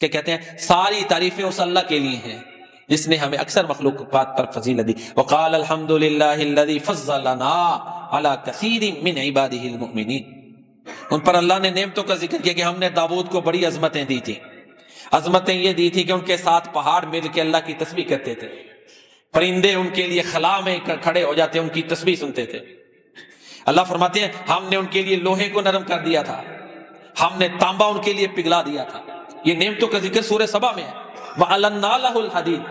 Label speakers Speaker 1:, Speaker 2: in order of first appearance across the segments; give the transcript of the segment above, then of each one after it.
Speaker 1: کہ کہتے ہیں ساری تعریفیں اس اللہ کے لیے ہیں جس نے ہمیں اکثر مخلوقات پر فضیلت دی. وقال الحمد للہ الذی فضلنا علی کثیر من عبادہ المؤمنین. ان پر اللہ نے نعمتوں کا ذکر کیا کہ ہم نے داؤد کو بڑی عظمتیں دی تھی. عظمتیں یہ دی تھی کہ ان کے ساتھ پہاڑ مل کے اللہ کی تسبیح کرتے تھے، پرندے ان کے لیے خلا میں کھڑے ہو جاتے ان کی تسبیح سنتے تھے. اللہ فرماتے ہیں ہم نے ان کے لیے لوہے کو نرم کر دیا تھا، ہم نے تانبا ان کے لیے پگھلا دیا تھا. یہ نعمتوں کا ذکر سورہ سبا میں ہے. وَأَلَنَّا لَهُ الْحَدِيدَ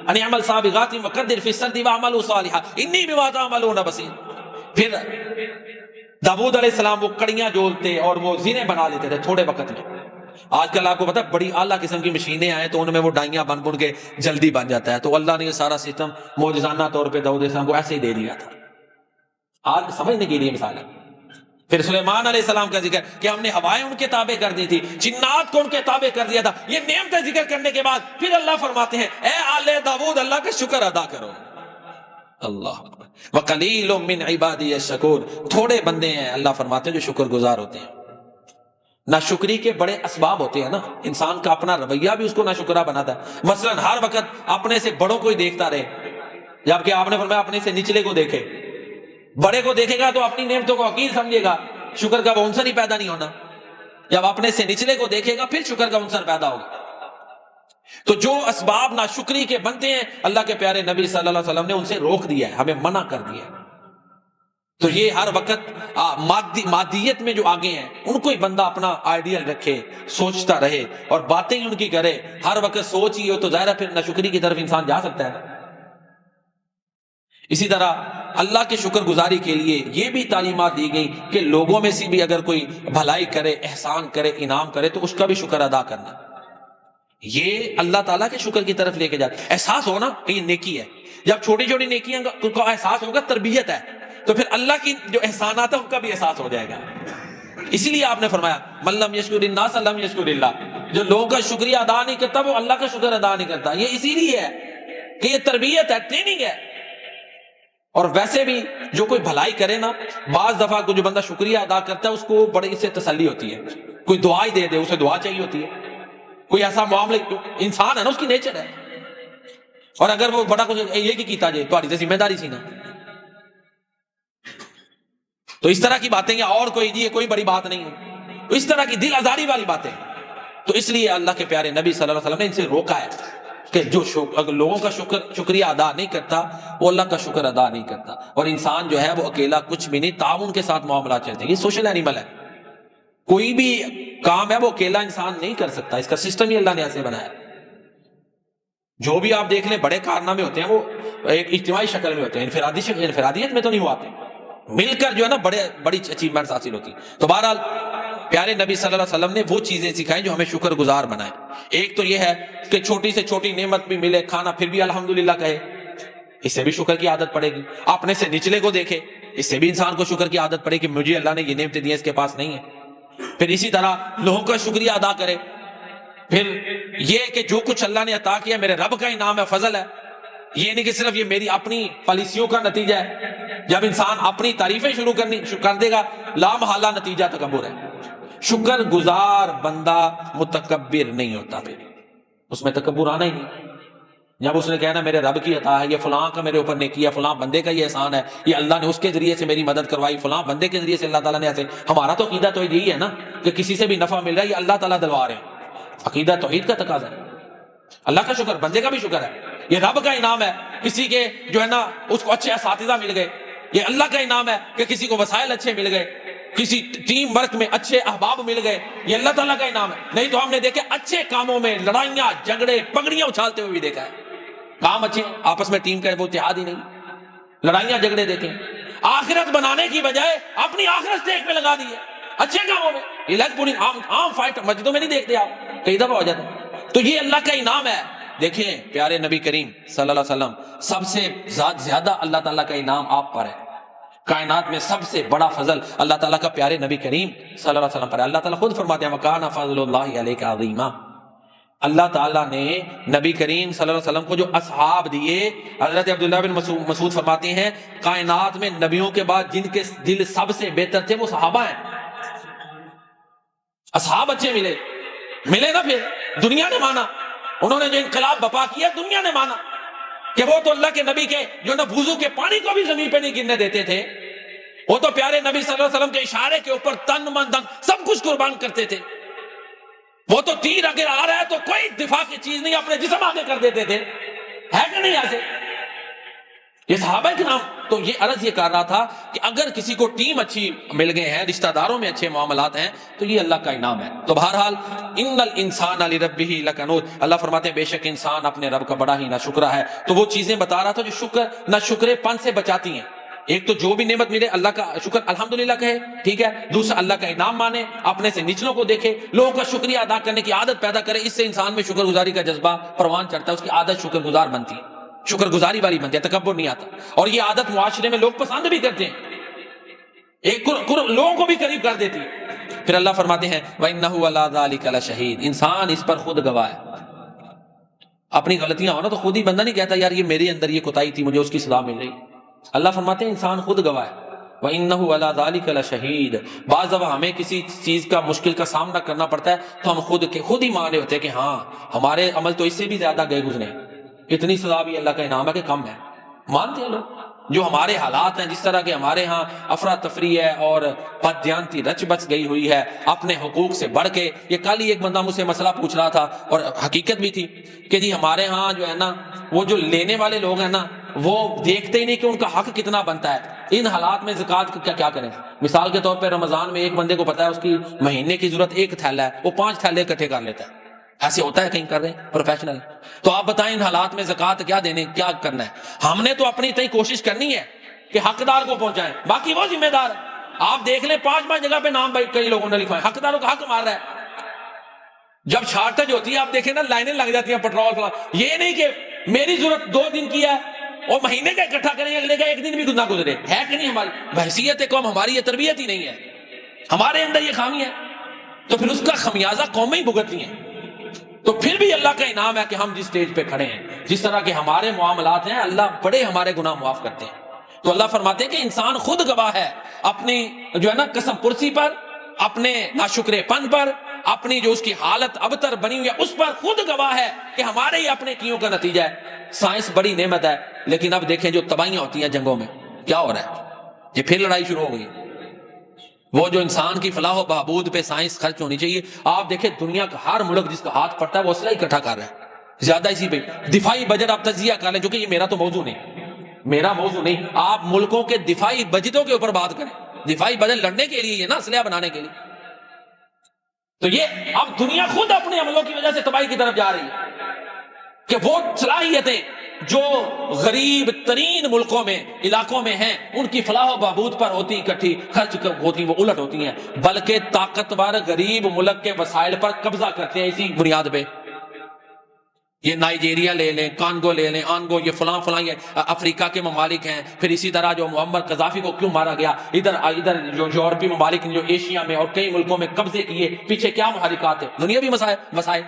Speaker 1: أَنِ اعْمَلْ سَابِغَاتٍ وَقَدِّرْ فِي السَّرْدِ وَاعْمَلُوا صَالِحًا إِنِّي بِمَا تَعْمَلُونَ بَصِيرٌ. پھر داؤد علیہ السلام وہ کڑیاں جولتے اور وہ زینے بنا لیتے تھے تھوڑے وقت میں. آج کل آپ کو پتا بڑی اعلیٰ قسم کی مشینیں آئے تو ان میں وہ ڈائیاں بن بن کے جلدی بن جاتا ہے. تو اللہ نے یہ سارا سسٹم معجزانہ طور پہ داؤد علیہ السلام کو ایسے ہی دے دیا تھا. آج سمجھنے کے لیے مثال ہے. پھر سلیمان علیہ السلام کا ذکر کہ ہم نے ہوائیں ان کے تابع کر دی تھی، جنات کو ان کے تابع کر دیا تھا. یہ نعمتیں ذکر کرنے کے بعد پھر اللہ فرماتے ہیں اے آل داؤد اللہ کا شکر ادا کرو. اللہ اکبر. وقلیل من عبادی الشکور. تھوڑے بندے ہیں اللہ فرماتے ہیں جو شکر گزار ہوتے ہیں. ناشکری کے بڑے اسباب ہوتے ہیں نا، انسان کا اپنا رویہ بھی اس کو ناشکرا بناتا ہے. مثلا ہر وقت اپنے سے بڑوں کو ہی دیکھتا رہے، جبکہ آپ نے فرمایا اپنے سے نچلے کو دیکھے. بڑے کو دیکھے گا تو اپنی نعمتوں کو حقیر سمجھے گا، شکر کا وہ عنصر ہی پیدا نہیں ہونا. جب اپنے سے نچلے کو دیکھے گا پھر شکر کا عنصر پیدا ہوگا. تو جو اسباب ناشکری کے بنتے ہیں اللہ کے پیارے نبی صلی اللہ علیہ وسلم نے ان سے روک دیا ہے، ہمیں منع کر دیا ہے. تو یہ ہر وقت مادیت میں جو آگے ہیں ان کو ہی بندہ اپنا آئیڈیل رکھے، سوچتا رہے اور باتیں ہی ان کی کرے. ہر وقت سوچ ہی ہو تو ظاہر ہے پھر ناشکری کی طرف انسان جا سکتا ہے. اسی طرح اللہ کے شکر گزاری کے لیے یہ بھی تعلیمات دی گئی کہ لوگوں میں سے بھی اگر کوئی بھلائی کرے، احسان کرے، انعام کرے تو اس کا بھی شکر ادا کرنا. یہ اللہ تعالیٰ کے شکر کی طرف لے کے جاتا. احساس ہونا کہ یہ نیکی ہے. جب چھوٹی چھوٹی نیکیاں کا احساس ہوگا، تربیت ہے، تو پھر اللہ کی جو احسانات ہیں ان کا بھی احساس ہو جائے گا. اسی لیے آپ نے فرمایا من لم یشکر الناس لم یشکر اللہ. جو لوگوں کا شکریہ ادا نہیں کرتا وہ اللہ کا شکر ادا نہیں کرتا. یہ اسی لیے ہے کہ یہ تربیت ہے، ٹریننگ ہے. اور ویسے بھی جو کوئی بھلائی کرے نا، بعض دفعہ کو جو بندہ شکریہ ادا کرتا ہے اس کو بڑی سے تسلی ہوتی ہے. کوئی دعا ہی دے دے اسے دعا چاہیے ہوتی ہے. کوئی ایسا معاملہ، انسان ہے نا، اس کی نیچر ہے. اور اگر وہ بڑا کچھ یہ کی کیتا جائے تو ذمہ داری سی نا. تو اس طرح کی باتیں یا اور کوئی بڑی بات نہیں ہے. تو اس طرح کی دل آزاری والی باتیں. تو اس لیے اللہ کے پیارے نبی صلی اللہ علیہ وسلم نے ان سے روکا ہے کہ جو اگر لوگوں کا شکریہ ادا نہیں کرتا وہ اللہ کا شکر ادا نہیں کرتا. اور انسان جو ہے وہ اکیلا کچھ بھی نہیں، تعاون کے ساتھ معاملات چلتے ہیں. یہ سوشل اینیمل ہے. کوئی بھی کام ہے وہ اکیلا انسان نہیں کر سکتا. اس کا سسٹم ہی اللہ نے ایسے بنایا. جو بھی آپ دیکھ لیں بڑے کارنامے ہوتے ہیں وہ ایک اجتماعی شکل میں ہوتے ہیں، انفرادیت میں تو نہیں وہ آتے. مل کر جو ہے نا بڑی اچیومنٹس حاصل ہوتی. تو بہرحال پیارے نبی صلی اللہ علیہ وسلم نے وہ چیزیں سکھائیں جو ہمیں شکر گزار بنائیں. ایک تو یہ ہے کہ چھوٹی سے چھوٹی نعمت بھی ملے، کھانا، پھر بھی الحمدللہ کہے، اس سے بھی شکر کی عادت پڑے گی. اپنے سے نچلے کو دیکھے، اس سے بھی انسان کو شکر کی عادت پڑے کہ مجھے اللہ نے یہ نعمتیں دی ہیں، اس کے پاس نہیں ہے. پھر اسی طرح لوگوں کا شکریہ ادا کرے. پھر یہ کہ جو کچھ اللہ نے عطا کیا میرے رب کا انعام ہے، فضل ہے. یہ نہیں کہ صرف یہ میری اپنی پالیسیوں کا نتیجہ ہے. جب انسان اپنی تعریفیں شروع کر دے گا لا محالہ نتیجہ تکبر ہے. شکر گزار بندہ متکبر نہیں ہوتا، پھر اس میں تکبر آنا ہی نہیں. جب اس نے کہنا میرے رب کی عطا ہے، یہ فلاں کا میرے اوپر نیکی ہے، فلاں بندے کا یہ احسان ہے، یہ اللہ نے اس کے ذریعے سے میری مدد کروائی، فلاں بندے کے ذریعے سے اللہ تعالیٰ نے ایسے. ہمارا تو عقیدہ تو یہی ہے نا کہ کسی سے بھی نفع مل رہا ہے یہ اللہ تعالیٰ دلوا رہے ہیں. عقیدہ توحید کا تقاضا ہے. اللہ کا شکر، بندے کا بھی شکر ہے. یہ رب کا انعام ہے کسی کے جو ہے نا اس کو اچھے اساتذہ مل گئے. یہ اللہ کا انعام ہے کہ کسی کو وسائل اچھے مل گئے، کسی ٹیم ورک میں اچھے احباب مل گئے. یہ اللہ تعالیٰ کا انعام ہے. نہیں تو ہم نے دیکھے اچھے کاموں میں لڑائیاں جھگڑے پگڑیاں اچھالتے ہوئے بھی دیکھا ہے. کام اچھے، آپس میں ٹیم کا وہ اتحاد ہی نہیں، لڑائیاں جھگڑے دیکھیں. آخرت بنانے کی بجائے اپنی آخرت اسٹیک پہ لگا دی ہے اچھے کاموں میں. یہ لگ پوری عام فائٹ مسجدوں میں نہیں دیکھتے آپ، کئی دفعہ ہو جاتا ہے. تو یہ اللہ کا انعام ہے. دیکھیں پیارے نبی کریم صلی اللہ علیہ وسلم، سب سے زیادہ اللہ تعالیٰ کا انعام آپ پر ہے. کائنات میں سب سے بڑا فضل اللہ تعالیٰ کا پیارے نبی کریم صلی اللہ علیہ وسلم پر ہے. اللہ تعالیٰ خود فرماتے ہیں وَكَانَ فَضْلُ اللَّهِ عَلَيْكَ عَظِيمًا. اللہ تعالیٰ نے نبی کریم صلی اللہ علیہ وسلم کو جو اصحاب دیے، حضرت عبداللہ بن مسعود فرماتے ہیں کائنات میں نبیوں کے بعد جن کے دل سب سے بہتر تھے وہ صحابہ ہیں. اصحاب اچھے ملے نا. پھر دنیا نے مانا، انہوں نے جو انقلاب بپا کیا دنیا نے مانا کہ وہ تو اللہ کے نبی کے جو نہ وضو کے پانی کو بھی زمین پہ نہیں گرنے دیتے تھے، وہ تو پیارے نبی صلی اللہ علیہ وسلم کے اشارے کے اوپر تن من دن سب کچھ قربان کرتے تھے، وہ تو تیر اگر آ رہا ہے تو کوئی دفاع کی چیز نہیں، اپنے جسم آگے کر دیتے تھے، ہے کہ نہیں ایسے؟ یہ صحابہ کرام. تو یہ عرض یہ کر رہا تھا کہ اگر کسی کو ٹیم اچھی مل گئے ہیں، رشتہ داروں میں اچھے معاملات ہیں، تو یہ اللہ کا انعام ہے. تو بہرحال ان الانسان لربہ لکنود، اللہ فرماتے ہیں بے شک انسان اپنے رب کا بڑا ہی ناشکرا ہے. تو وہ چیزیں بتا رہا تھا جو شکر ناشکرے پن سے بچاتی ہیں. ایک تو جو بھی نعمت ملے اللہ کا شکر الحمدللہ کہے، ٹھیک ہے. دوسرا اللہ کا انعام مانے، اپنے سے نچلوں کو دیکھے، لوگوں کا شکریہ ادا کرنے کی عادت پیدا کرے. اس سے انسان میں شکر گزاری کا جذبہ پروان چڑھتا ہے، اس کی عادت شکر گزار بنتی ہے، شکر گزاری والی بنتی ہے، تکبر نہیں آتا. اور یہ عادت معاشرے میں لوگ پسند بھی کرتے ہیں، ایک لوگوں کو بھی قریب کر دیتی ہے. پھر اللہ فرماتے ہیں وَإِنَّهُ عَلَىٰ ذَلِكَ لَشَهِيدٌ، انسان اس پر خود گواہ ہے. اپنی غلطیاں ہو نا تو خود ہی بندہ نہیں کہتا یار یہ میرے اندر یہ کوتاہی تھی، مجھے اس کی سزا مل رہی. اللہ فرماتے ہیں انسان خود گواہ ہے. وَإِنَّهُ عَلَىٰ ذَلِكَ لَشَهِيدٌ. بعض دفعہ ہمیں کسی چیز کا مشکل کا سامنا کرنا پڑتا ہے تو ہم خود ہی مان رہے ہوتے ہیں کہ ہاں ہمارے عمل تو اس سے بھی زیادہ گئے گزرے، اتنی سزا بھی اللہ کا انعام ہے کہ کم ہے. مانتے ہیں لوگ جو ہمارے حالات ہیں، جس طرح کہ ہمارے ہاں افراتفری ہے اور بددیانتی رچ بچ گئی ہوئی ہے اپنے حقوق سے بڑھ کے. یہ کل ہی ایک بندہ مجھ سے مسئلہ پوچھ رہا تھا اور حقیقت بھی تھی کہ جی ہمارے ہاں جو ہے نا وہ جو لینے والے لوگ ہیں نا وہ دیکھتے ہی نہیں کہ ان کا حق کتنا بنتا ہے. ان حالات میں زکوٰۃ کا کیا کریں؟ مثال کے طور پہ رمضان میں ایک بندے کو پتا ہے اس کی مہینے کی ضرورت ایک تھیلا ہے، وہ 5 تھیلے اکٹھے کر لیتا ہے. ایسے ہوتا ہے کہیں کر رہے ہیں پروفیشنل. تو آپ بتائیں ان حالات میں زکوٰۃ کیا دینے، کیا کرنا ہے؟ ہم نے تو اپنی اتنی کوشش کرنی ہے کہ حقدار کو پہنچائیں، باقی وہ ذمہ دار. آپ دیکھ لیں 5 جگہ پہ نام بھائی کئی لوگوں نے لکھوائے، حقداروں کا حق مار رہا ہے. جب شارٹیج ہوتی ہے آپ دیکھیں نا لائنیں لگ جاتی ہیں پیٹرول پر. یہ نہیں کہ میری ضرورت 2 دن کی ہے اور مہینے کا اکٹھا کریں، اگلے کا 1 دن بھی نہ گزرے. ہے کہ نہیں؟ ہماری بحثیت قوم، ہماری یہ تربیت ہی نہیں ہے، ہمارے اندر یہ خامی ہے. تو پھر اس کا خمیازہ قومیں ہی بھگتتی ہیں. تو پھر بھی اللہ کا انعام ہے کہ ہم جس سٹیج پہ کھڑے ہیں، جس طرح کے ہمارے معاملات ہیں، اللہ بڑے ہمارے گناہ معاف کرتے ہیں. تو اللہ فرماتے ہیں کہ انسان خود گواہ ہے اپنی جو ہے نا قسم پرسی پر، اپنے ناشکرے پن پر، اپنی جو اس کی حالت ابتر بنی ہوئی ہے اس پر خود گواہ ہے کہ ہمارے ہی اپنے کیوں کا نتیجہ ہے. سائنس بڑی نعمت ہے، لیکن اب دیکھیں جو تباہیاں ہوتی ہیں جنگوں میں کیا ہو رہا ہے. یہ پھر لڑائی شروع ہو گئی. وہ جو انسان کی فلاح و بہبود پہ سائنس خرچ ہونی چاہیے، آپ دیکھیں دنیا کا ہر ملک جس کا ہاتھ پڑتا ہے وہ اسلحہ اکٹھا کر رہا ہے. زیادہ اسی پہ دفاعی بجٹ آپ تجزیہ کر لیں، جو کہ یہ میرا تو موضوع نہیں، آپ ملکوں کے دفاعی بجٹوں کے اوپر بات کریں. دفاعی بجٹ لڑنے کے لیے، یہ نا اسلحہ بنانے کے لیے. تو یہ اب دنیا خود اپنے عملوں کی وجہ سے تباہی کی طرف جا رہی ہے کہ وہ صلاحیتیں جو غریب ترین ملکوں میں علاقوں میں ہیں ان کی فلاح و بہبود پر ہوتی اکٹھی خرچ ہوتی، وہ الٹ ہوتی ہیں، بلکہ طاقتور غریب ملک کے وسائل پر قبضہ کرتے ہیں اسی بنیاد پہ. یہ نائجیریا لے لیں، کانگو لے لیں، آنگو، یہ فلاں یہ افریقہ کے ممالک ہیں. پھر اسی طرح جو معمر قذافی کو کیوں مارا گیا، ادھر جو یورپی ممالک جو ایشیا میں اور کئی ملکوں میں قبضے کیے، پیچھے کیا محرکات ہیں؟ دنیاوی مسائل.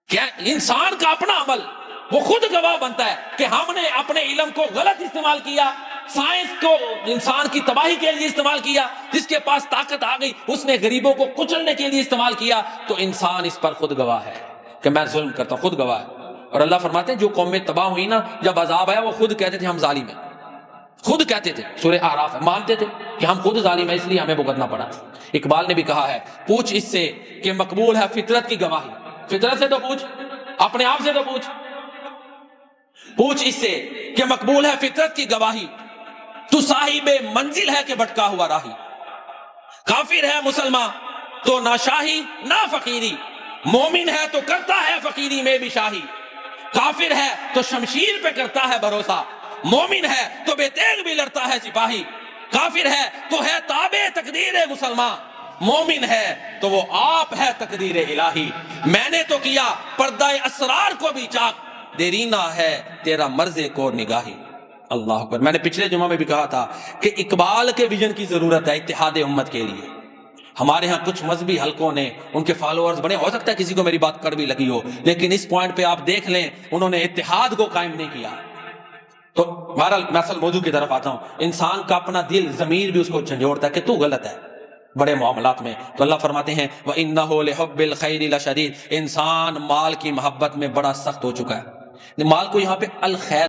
Speaker 1: کیا انسان کا اپنا عمل وہ خود گواہ بنتا ہے کہ ہم نے اپنے علم کو غلط استعمال کیا، سائنس کو انسان کی تباہی کے لیے استعمال کیا. جس کے پاس طاقت آ گئی اس نے غریبوں کو کچلنے کے لیے استعمال کیا. تو انسان اس پر خود گواہ ہے کہ میں ظلم کرتا ہوں، خود گواہ ہے. اور اللہ فرماتے ہیں جو قومیں تباہ ہوئی نا، جب عذاب آیا وہ خود کہتے تھے ہم ظالم ہیں، خود کہتے تھے. سورہ اعراف ہے، مانتے تھے کہ ہم خود ظالم ہیں اس لیے ہمیں بھگتنا پڑا. اقبال نے بھی کہا ہے پوچھ اس سے کہ مقبول ہے فطرت کی گواہی. فطرت سے تو پوچھ، اپنے آپ سے تو پوچھ اس سے کہ مقبول ہے فطرت کی گواہی. تو صاحب منزل ہے کہ بھٹکا ہوا راہی. کافر ہے مسلمان تو نہ شاہی نہ فقیری، مومن ہے تو کرتا ہے فقیری میں بھی شاہی. کافر ہے تو شمشیر پہ کرتا ہے بھروسہ، مومن ہے تو بے تیغ بھی لڑتا ہے سپاہی. کافر ہے تو ہے تابع تقدیر مسلمان، مومن ہے تو وہ آپ ہے تقدیر الہی. میں نے تو کیا پردہ اسرار کو بھی چاک، دیرینا ہے تیرا مرض کو نگاہی. اللہ اکبر. میں نے پچھلے جمعہ میں بھی کہا تھا کہ اقبال کے ویژن کی ضرورت ہے اتحاد امت کے لیے. ہمارے ہاں کچھ مذہبی حلقوں نے ان کے فالوورز بنے، ہو سکتا ہے کسی کو میری بات کڑوی لگی ہو، لیکن اس پوائنٹ پہ آپ دیکھ لیں انہوں نے اتحاد کو قائم نہیں کیا. تو بہرحال میں اصل موضوع کی طرف آتا ہوں. انسان کا اپنا دل ضمیر بھی اس کو جھنجھوڑتا ہے کہ تو غلط ہے، بڑے معاملات میں. تو اللہ فرماتے ہیں وَإِنَّهُ لِحُبِّ الْخَيْرِ لَشَدِيدٌ. انسان مال کی محبت میں بڑا سخت ہو چکا ہے. مال کو یہاں پہ الخیر